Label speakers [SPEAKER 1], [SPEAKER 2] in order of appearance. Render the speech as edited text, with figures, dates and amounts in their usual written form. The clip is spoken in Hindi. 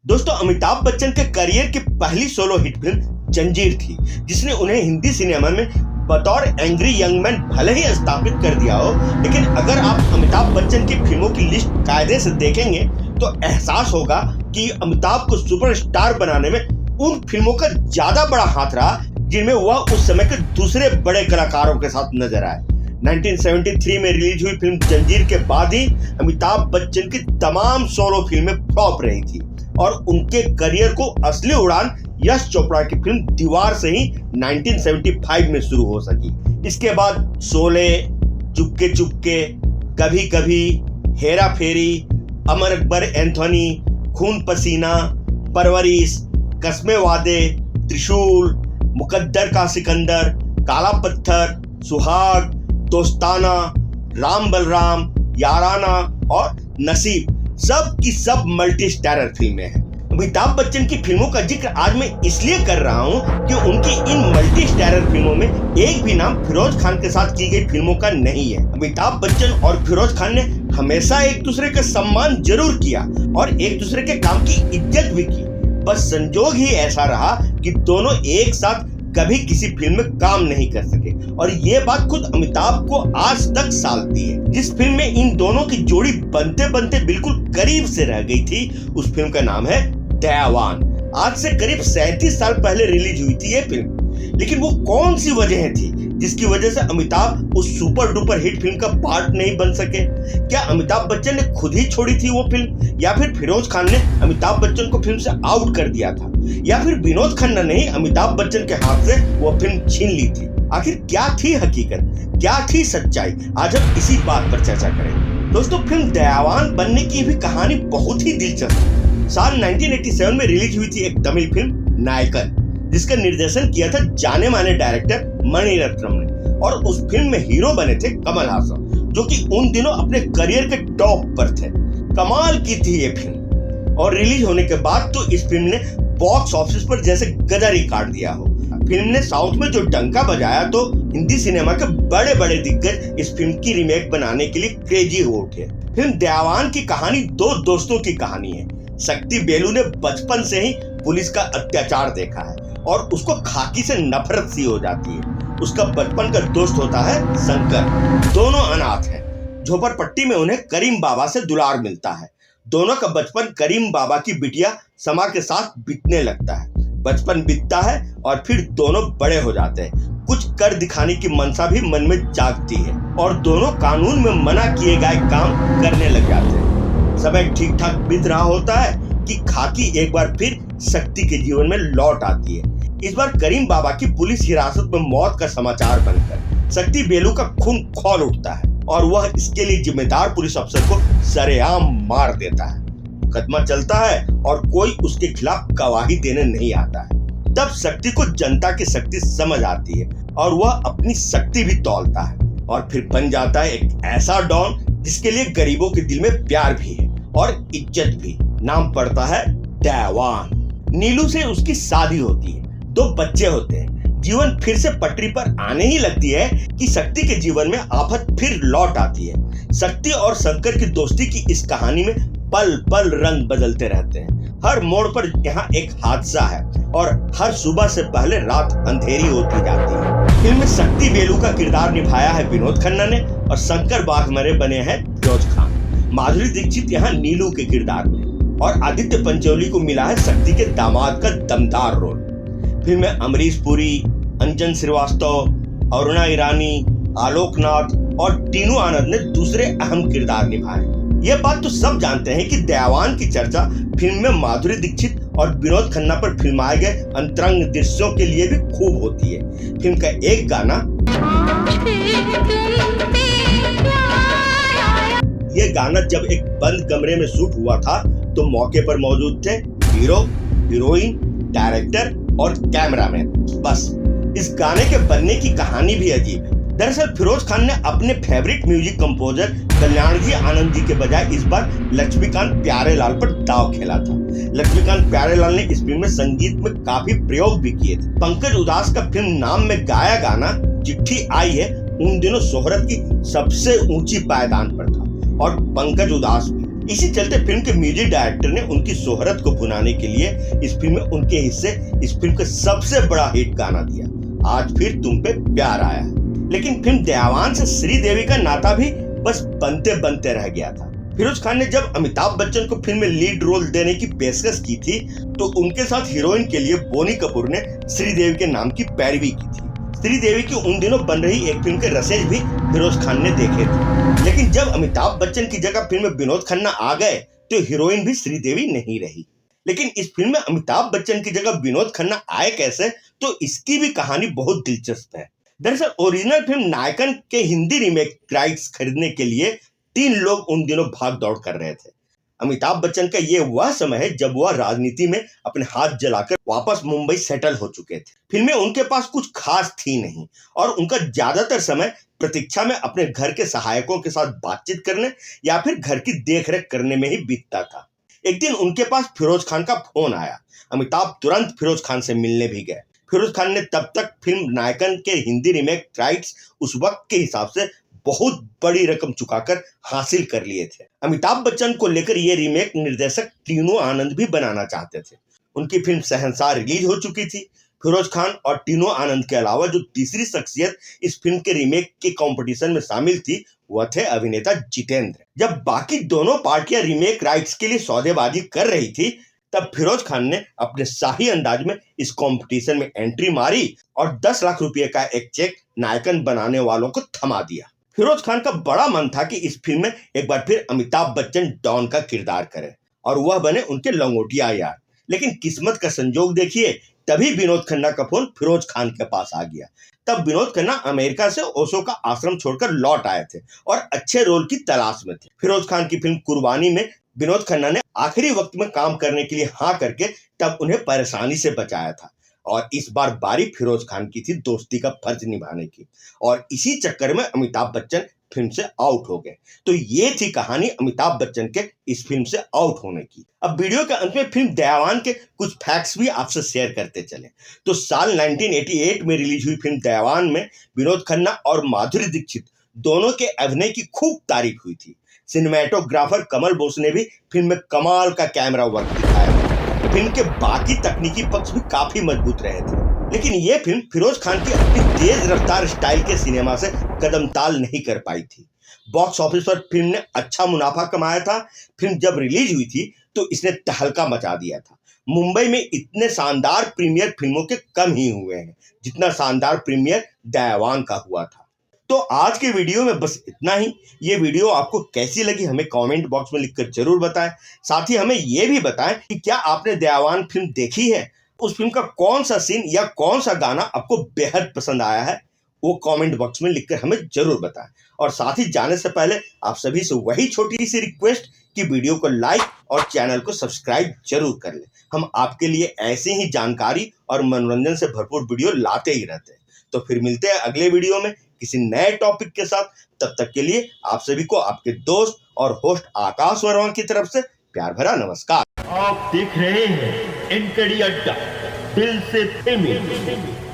[SPEAKER 1] दोस्तों, अमिताभ बच्चन के करियर की पहली सोलो हिट फिल्म जंजीर थी, जिसने उन्हें हिंदी सिनेमा में बतौर एंग्री यंग मैन भले ही स्थापित कर दिया हो, लेकिन अगर आप अमिताभ बच्चन की फिल्मों की लिस्ट कायदे से देखेंगे तो एहसास होगा कि अमिताभ को सुपरस्टार बनाने में उन फिल्मों का ज्यादा बड़ा हाथ रहा जिनमें वह उस समय के दूसरे बड़े कलाकारों के साथ नजर आए। 1973 में रिलीज हुई फिल्म जंजीर के बाद ही अमिताभ बच्चन की तमाम सोलो फिल्में फ्लॉप रही थी और उनके करियर को असली उड़ान यश चोपड़ा की फिल्म दीवार से ही 1975 में शुरू हो सकी। इसके बाद शोले, चुपके चुपके, कभी कभी, हेरा फेरी, अमर अकबर एंथोनी, खून पसीना, परवरिश, कस्मे वादे, त्रिशूल, मुकद्दर का सिकंदर, काला पत्थर, सुहाग, दोस्ताना, राम बलराम, याराना और नसीब सब की सब मल्टी स्टारर फिल्में हैं। अमिताभ बच्चन की फिल्मों का जिक्र आज मैं इसलिए कर रहा हूं कि उनकी इन मल्टी स्टारर फिल्मों में एक भी नाम फिरोज खान के साथ की गई फिल्मों का नहीं है। अमिताभ बच्चन और फिरोज खान ने हमेशा एक दूसरे का सम्मान जरूर किया और एक दूसरे के काम की इज्जत भी की। बस संजोग ही ऐसा रहा कि दोनों एक साथ कभी किसी फिल्म में काम नहीं कर सके और ये बात खुद अमिताभ को आज तक सालती है। जिस फिल्म में इन दोनों की जोड़ी बनते बनते बिल्कुल करीब से रह गई थी, उस फिल्म का नाम है दयावान। आज से करीब 37 साल पहले रिलीज हुई थी ये फिल्म, लेकिन वो कौन सी वजह थी जिसकी वजह से अमिताभ उस सुपर डुपर हिट फिल्म का पार्ट नहीं बन सके? क्या अमिताभ बच्चन ने खुद ही छोड़ी थी वो फिल्म, या फिर फिरोज खान ने अमिताभ बच्चन को फिल्म से आउट कर दिया था, या फिर विनोद खन्ना ने ही अमिताभ बच्चन के हाथ से वो फिल्म छीन ली थी? आखिर क्या थी हकीकत, क्या थी सच्चाई? आज हम इसी बात पर चर्चा करेंगे। दोस्तों, फिल्म दयावान बनने की भी कहानी बहुत ही दिलचस्प है। साल 1987 में रिलीज हुई थी एक तमिल फिल्म नायकन, जिसका निर्देशन किया था जाने माने डायरेक्टर मणिरत्नम ने, और उस फिल्म में हीरो बने थे कमल हासन, जो कि उन दिनों अपने करियर के टॉप पर थे। कमाल की थी ये फिल्म और रिलीज होने के बाद तो इस फिल्म ने बॉक्स ऑफिस पर जैसे गदर ही काट दिया हो। फिल्म ने साउथ में जो डंका बजाया तो हिंदी सिनेमा के बड़े बड़े दिग्गज इस फिल्म की रीमेक बनाने के लिए क्रेजी हो उठे। फिल्म दयावान की कहानी दो दोस्तों की कहानी है। शक्ति बेलू ने बचपन से ही पुलिस का अत्याचार देखा है और उसको खाकी से नफरत सी हो जाती है। उसका बचपन का दोस्त होता है शंकर। दोनों अनाथ हैं। झोपड़पट्टी में उन्हें करीम बाबा से दुलार मिलता है। दोनों का बचपन करीम बाबा की बिटिया समा के साथ बीतने लगता है। बचपन बीतता है और फिर दोनों बड़े हो जाते हैं। कुछ कर दिखाने की मनसा भी मन में जागती है और दोनों कानून में मना किए गए काम करने लग जाते हैं। समय ठीक ठाक बीत रहा होता है कि खाकी एक बार फिर शक्ति के जीवन में लौट आती है। इस बार करीम बाबा की पुलिस हिरासत में मौत का समाचार बनकर शक्ति बेलू का खून खौल उठता है और वह इसके लिए जिम्मेदार पुलिस अफसर को सरेआम मार देता है। मुकदमा चलता है और कोई उसके खिलाफ गवाही देने नहीं आता है। तब शक्ति को जनता की शक्ति समझ आती है और वह अपनी शक्ति भी तौलता है और फिर बन जाता है एक ऐसा डॉन जिसके लिए गरीबों के दिल में प्यार भी है और इज्जत भी। नाम पड़ता है दयावान। नीलू से उसकी शादी होती है, 2 बच्चे होते हैं। जीवन फिर से पटरी पर आने ही लगती है कि शक्ति के जीवन में आफत फिर लौट आती है। शक्ति और शंकर की दोस्ती की इस कहानी में पल पल रंग बदलते रहते हैं। हर मोड़ पर यहाँ एक हादसा है और हर सुबह से पहले रात अंधेरी होती जाती है। फिल्म में शक्ति बेलू का किरदार निभाया है विनोद खन्ना ने और शंकर बाघमरे बने हैं फिरोज खान। माधुरी दीक्षित यहाँ नीलू के किरदार में और आदित्य पंचोली को मिला है शक्ति के दामाद का दमदार रोल। फिल्म में अमरीश पुरी, अंजन श्रीवास्तव, अरुणा ईरानी, आलोक नाथ और टीनू आनंद ने दूसरे अहम किरदार निभाए। ये बात तो सब जानते हैं कि दयावान की चर्चा फिल्म में माधुरी दीक्षित और विनोद खन्ना पर फिल्माए गए अंतरंग दृश्यों के लिए भी खूब होती है। फिल्म का एक गाना, ये गाना जब एक बंद कमरे में शूट हुआ था तो मौके पर मौजूद थे हीरो, हीरोइन, डायरेक्टर और कैमरामैन। बस इस गाने के बनने की कहानी भी अजीब है। दरअसल फिरोज खान ने अपने फेवरेट म्यूजिक कंपोजर कल्याण जी आनंद जी के बजाय इस बार लक्ष्मीकांत प्यारेलाल पर दांव खेला था। लक्ष्मीकांत प्यारेलाल ने इस फिल्म में संगीत में काफी प्रयोग भी किए थे। पंकज उदास का फिल्म नाम में गाया गाना चिट्ठी आई है उन दिनों शोहरत की सबसे ऊंची पायदान पर था और पंकज उदास भी इसी चलते फिल्म के म्यूजिक डायरेक्टर ने उनकी शोहरत को भुनाने के लिए इस फिल्म में उनके हिस्से इस फिल्म का सबसे बड़ा हिट गाना दिया, आज फिर तुम पे प्यार आया। लेकिन फिल्म दयावान से श्रीदेवी का नाता भी बस बनते बनते रह गया था। फिरोज खान ने जब अमिताभ बच्चन को फिल्म में लीड रोल देने की पेशकश की थी तो उनके साथ हीरोइन के लिए बोनी कपूर ने श्रीदेवी के नाम की पैरवी की थी। श्रीदेवी की उन दिनों बन रही एक फिल्म के रसेज भी फिरोज खान ने देखे थे, लेकिन जब अमिताभ बच्चन की जगह फिल्म में विनोद खन्ना आ गए तो हीरोइन भी श्रीदेवी नहीं रही। लेकिन इस फिल्म में अमिताभ बच्चन की जगह विनोद खन्ना आए कैसे, तो इसकी भी कहानी बहुत दिलचस्प है। दरअसल ओरिजिनल फिल्म नायकन के हिंदी रीमेक राइट्स खरीदने के लिए 3 लोग उन दिनों भाग दौड़ कर रहे थे। अमिताभ बच्चन का ये वह समय है जब वह राजनीति में अपने हाथ जलाकर वापस मुंबई सेटल हो चुके थे। फिल्में उनके पास कुछ खास थी नहीं और उनका ज्यादातर समय प्रतीक्षा में अपने घर के सहायकों के साथ बातचीत करने या फिर घर की देखरेख करने में ही बीतता था। एक दिन उनके पास फिरोज खान का फोन आया। अमिताभ तुरंत फिरोज खान से मिलने भी गए। फिरोज खान ने तब तक फिल्म नायकन के हिंदी रीमेक राइट्स उस वक्त के हिसाब से बहुत बड़ी रकम चुकाकर हासिल कर लिए थे। अमिताभ बच्चन को लेकर ये रीमेक निर्देशक टीनू आनंद भी बनाना चाहते थे। उनकी फिल्म शहंशाह रिलीज हो चुकी थी। फिरोज खान और टीनू आनंद के अलावा जो तीसरी शख्सियत इस फिल्म के रीमेक के कंपटीशन में शामिल थी वह थे अभिनेता जितेंद्र। जब बाकी दोनों पार्टियां रीमेक राइट्स के लिए सौदेबाजी कर रही थी तब फिरोज खान ने अपने शाही अंदाज में इस कंपटीशन में एंट्री मारी और 10 लाख रुपए का एक चेक नायकन बनाने वालों को थमा दिया। फिरोज खान का बड़ा मन था कि इस फिल्म में एक बार फिर अमिताभ बच्चन डॉन का किरदार करें और वह बने उनके लंगोटिया यार। लेकिन किस्मत का संजोग देखिए, तभी विनोद खन्ना का फोन फिरोज खान के पास आ गया। तब विनोद खन्ना अमेरिका से ओशो का आश्रम छोड़कर लौट आए थे और अच्छे रोल की तलाश में थे। फिरोज खान की फिल्म कुर्बानी में विनोद खन्ना ने आखिरी वक्त में काम करने के लिए हाँ करके तब उन्हें परेशानी से बचाया था और इस बार बारी फिरोज खान की थी दोस्ती का फर्ज निभाने की और इसी चक्कर में अमिताभ बच्चन फिल्म से आउट हो गए। तो ये थी कहानी अमिताभ बच्चन के इस फिल्म से आउट होने की। अब वीडियो के अंत में फिल्म दयावान के कुछ फैक्ट्स भी आपसे शेयर करते चले। तो साल 1988 में रिलीज हुई फिल्म दयावान में विनोद खन्ना और माधुरी दीक्षित दोनों के अभिनय की खूब तारीफ हुई थी। सिनेमेटोग्राफर कमल बोस ने भी फिल्म में कमाल का कैमरा वर्क दिखाया। फिल्म के बाकी तकनीकी पक्ष भी काफी मजबूत रहे थे, लेकिन ये फिल्म फिरोज खान की अपनी तेज रफ्तार स्टाइल के सिनेमा से कदम ताल नहीं कर पाई थी। बॉक्स ऑफिस पर फिल्म ने अच्छा मुनाफा कमाया था। फिल्म जब रिलीज हुई थी तो इसने तहलका मचा दिया था। मुंबई में इतने शानदार प्रीमियर फिल्मों के कम ही हुए हैं जितना शानदार प्रीमियर दयावान का हुआ था। तो आज के वीडियो में बस इतना ही। ये वीडियो आपको कैसी लगी हमें कमेंट बॉक्स में लिखकर जरूर बताएं। साथ ही हमें ये भी बताएं कि क्या आपने दयावान फिल्म देखी है, उस फिल्म का कौन सा सीन या कौन सा गाना आपको बेहद पसंद आया है, वो कमेंट बॉक्स में लिखकर हमें जरूर बताएं। और साथ ही जाने से पहले आप सभी से वही छोटी सी रिक्वेस्ट कि वीडियो को लाइक और चैनल को सब्सक्राइब जरूर कर लें। हम आपके लिए ऐसे ही जानकारी और मनोरंजन से भरपूर वीडियो लाते ही रहते हैं। तो फिर मिलते हैं अगले वीडियो में किसी नए टॉपिक के साथ। तब तक के लिए आप सभी को आपके दोस्त और होस्ट आकाश वर्मा की तरफ से प्यार भरा नमस्कार।
[SPEAKER 2] आप देख रहे हैं एनकेडी अड्डा, दिल से फिल्मी।